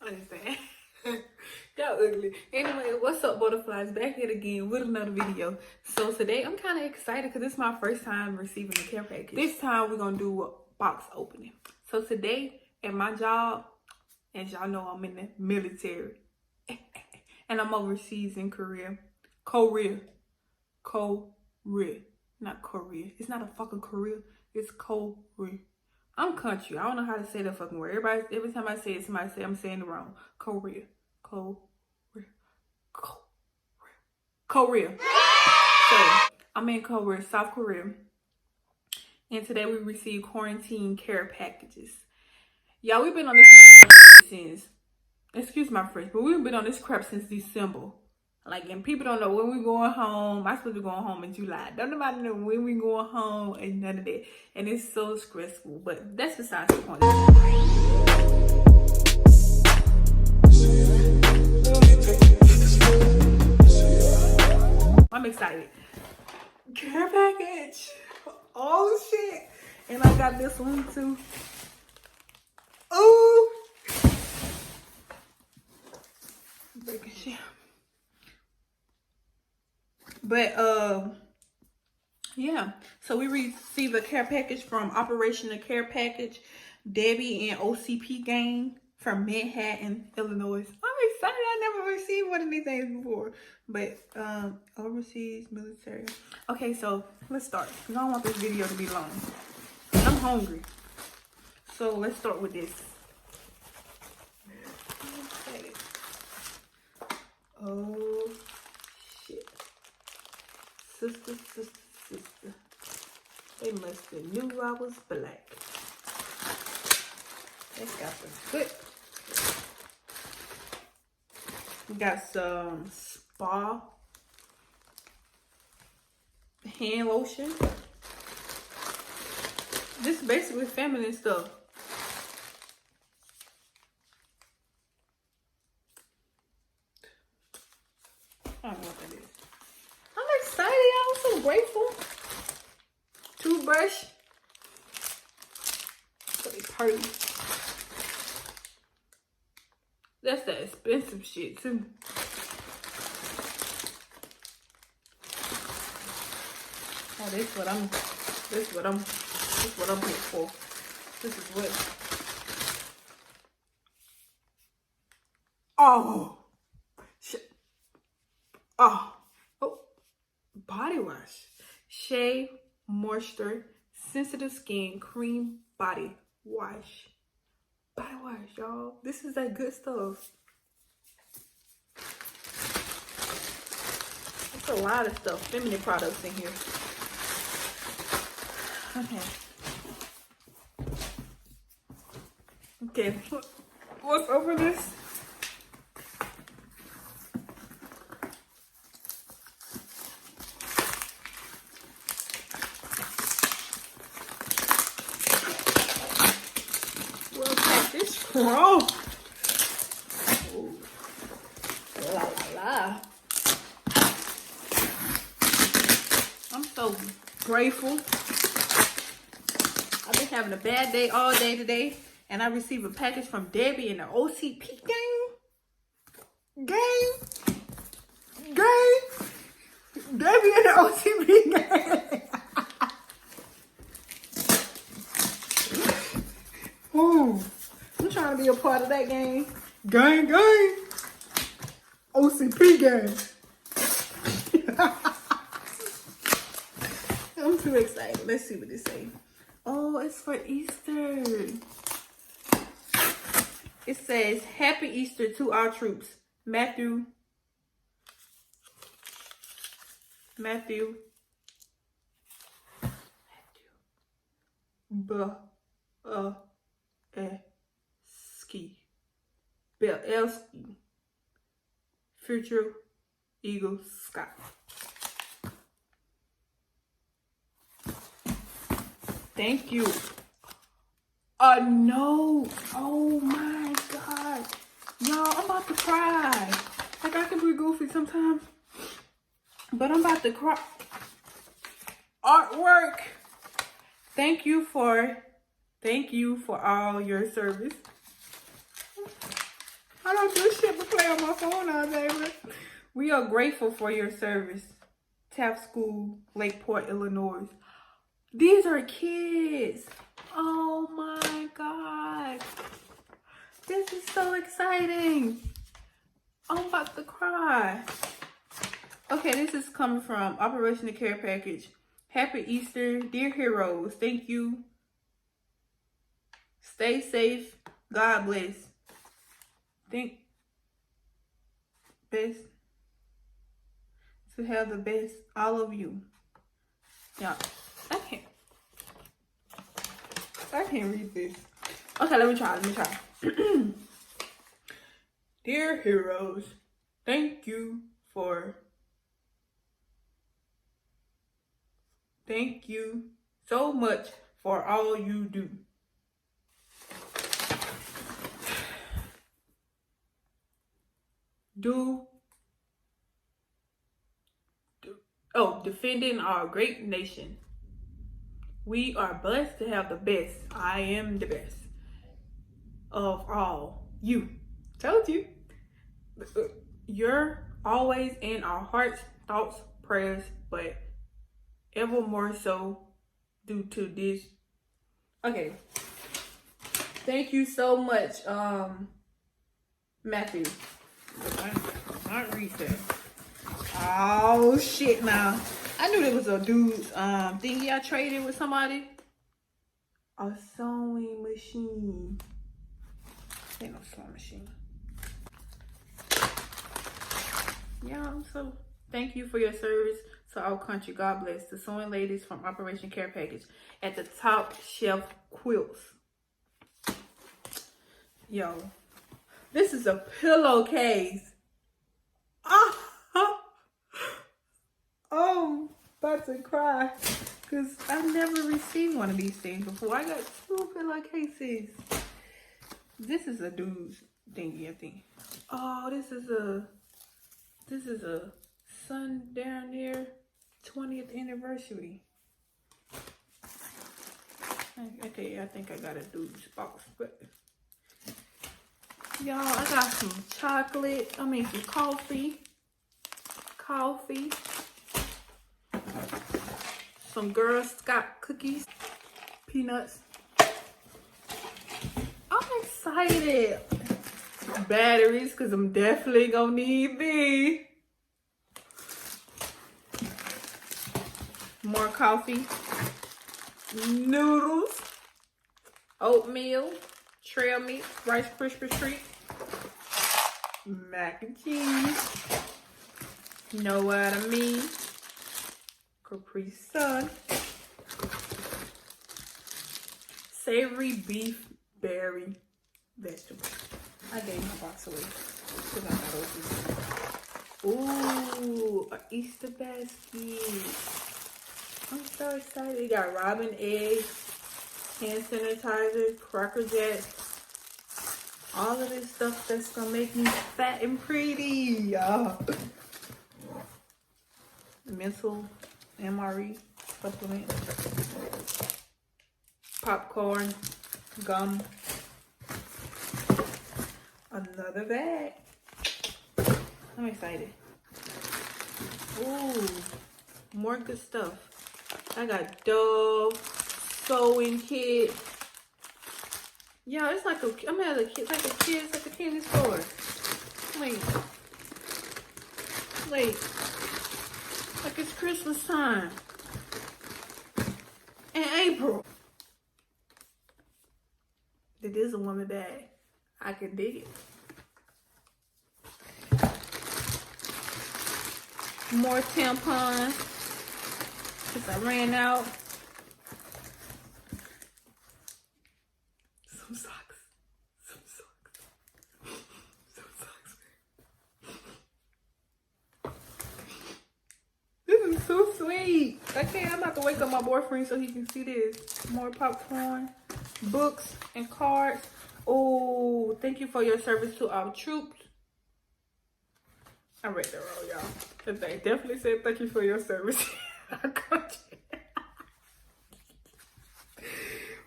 Understand? Y'all ugly. Anyway, what's up, butterflies? Back here again with another video. So today I'm kind of excited because it's my first time receiving a care package. This time we're gonna do a box opening. So today at my job, as y'all know, I'm in the military and I'm overseas in Korea. Not Korea. It's not a fucking Korea. It's Korea. I'm country. I don't know how to say that fucking word. Every time I say it, somebody say I'm saying it wrong. Korea. So I'm in Korea, South Korea. And today we received quarantine care packages. Y'all, we've been on this since, excuse my French, but we've been on this crap since December. Like, and people don't know when we're going home. I'm supposed to be going home in July. Don't nobody know when we're going home and none of that. And it's so stressful, but that's besides the point. I'm excited. Care package. Oh, shit. And I got this one, too. Oh. Breaking shit. But yeah, so we received a care package from Operation Care Package, Debbie and OCP Gang from Manhattan, Illinois. I'm excited. I never received one of these things before. But overseas military. Okay, so let's start. I don't want this video to be long. I'm hungry. So let's start with this. Okay. Oh shit. Sister. They must have knew I was black. They got some good. We got some spa hand lotion. This is basically feminine stuff. I don't know what that is. I'm excited, y'all. I'm so grateful. Toothbrush. Pretty pretty. That's the expensive shit too. Oh, this what I'm here for. This is what. Oh shit. Oh, body wash. Shea Moisture Sensitive Skin Cream Body Wash. Body wash, y'all. This is that good stuff. It's a lot of stuff. Feminine products in here. Okay. What's over this? Bro, la. I'm so grateful. I've been having a bad day all day today, and I received a package from Debbie and the OCP gang. Debbie and the OCP gang. Oh. I'm trying to be a part of that gang. Gang. OCP gang. I'm too excited. Let's see what this says. Oh, it's for Easter. It says, Happy Easter to our troops. Matthew. Belski. Future Eagle Scout. Thank you. No. Oh my God. Y'all, I'm about to cry. Like, I can be goofy sometimes, but I'm about to cry. Artwork. Thank you for all your service. I don't do shit but play on my phone all day, but we are grateful for your service. Taft School, Lakeport, Illinois. These are kids. Oh my God. This is so exciting. I'm about to cry. Okay, this is coming from Operation the Care Package. Happy Easter, dear heroes. Thank you. Stay safe. God bless. Think best to have the best, all of you. Yeah, I can't read this. Okay, let me try. Dear heroes, thank you so much for all you do. Defending our great nation. We are blessed to have the best. I am the best of all. You. Told you. You're always in our hearts, thoughts, prayers, but ever more so due to this. Okay. Thank you so much, Matthew. Not read that. Oh shit! Now I knew there was a dude's thingy I traded with somebody. A sewing machine. Ain't no sewing machine. Yeah, so thank you for your service to our country. God bless. The sewing ladies from Operation Care Package at the Top Shelf Quilts. Yo, this is a pillowcase. Oh, about to cry because I never received one of these things before. I got 2 pillowcases. This is a dude's thingy, I think. Oh, this is a sun down there 20th anniversary. Okay, I think I got a dude's box, but y'all, I got some chocolate. I mean, some coffee. Some Girl Scout cookies. Peanuts. I'm excited. Batteries, because I'm definitely gonna need these. More coffee. Noodles. Oatmeal. Trail mix. Rice Krispie treat. Mac and cheese. Know what I mean? Capri Sun. Savory beef berry vegetable. I gave my box away because I got open. Ooh, an Easter basket. I'm so excited. You got robin eggs, hand sanitizer, Cracker Jacks. All of this stuff that's gonna make me fat and pretty. Mental MRE supplement. Popcorn, gum. Another bag. I'm excited. Ooh, more good stuff. I got Dove, sewing kit. Yeah, it's like I'm at a kid, like a kid's at the candy store. Wait, like it's Christmas time in April. It is a woman bag. I can dig it. More tampons, because I ran out. Some socks. This is so sweet. Okay, I'm about to wake up my boyfriend so he can see this. More popcorn, books, and cards. Oh, thank you for your service to our troops. I read that wrong, y'all. But they definitely said thank you for your service.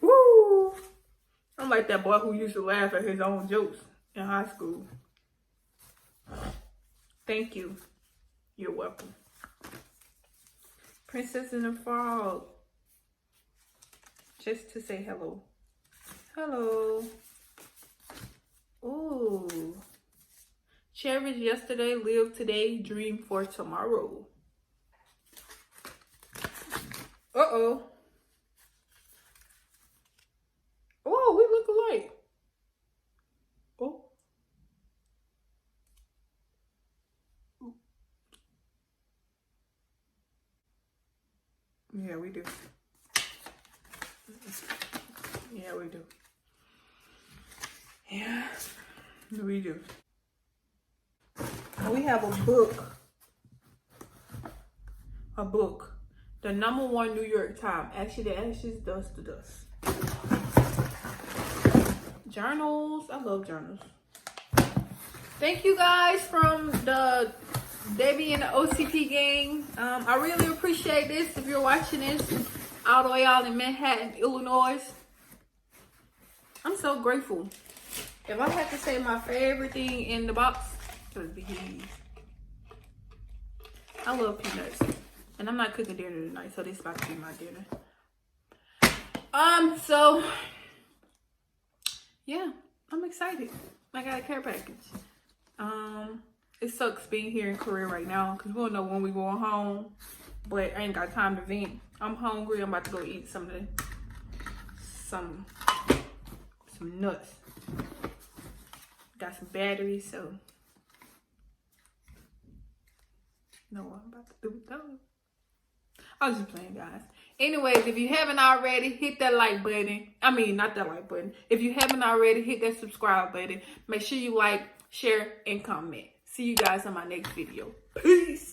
Woo! I'm like that boy who used to laugh at his own jokes. in high school. Thank you. You're welcome. Princess and the Frog. Just to say hello. Hello. Ooh. Cherish yesterday, live today, dream for tomorrow. Uh-oh. Oh, we look alike. Oh. Yeah, we do. Yeah, we do. Yeah, we do. We have a book. A book. The #1 New York Times. Ashes to ashes, dust to dust. Journals. I love journals. Thank you guys from the Debbie and the OCP gang. I really appreciate this. If you're watching this all the way out in Manhattan, Illinois, I'm so grateful. If I had to say my favorite thing in the box, it would be Heyyyy. I love peanuts. And I'm not cooking dinner tonight, so this is about to be my dinner. So yeah, I'm excited. I got a care package. It sucks being here in Korea right now because we don't know when we're going home, but I ain't got time to vent. I'm hungry. I'm about to go eat some nuts. Got some batteries, so know what I'm about to do with those. I was just playing, guys. Anyways, if you haven't already, hit that like button. I mean, not that like button. If you haven't already, hit that subscribe button. Make sure you like, share, and comment. See you guys on my next video. Peace.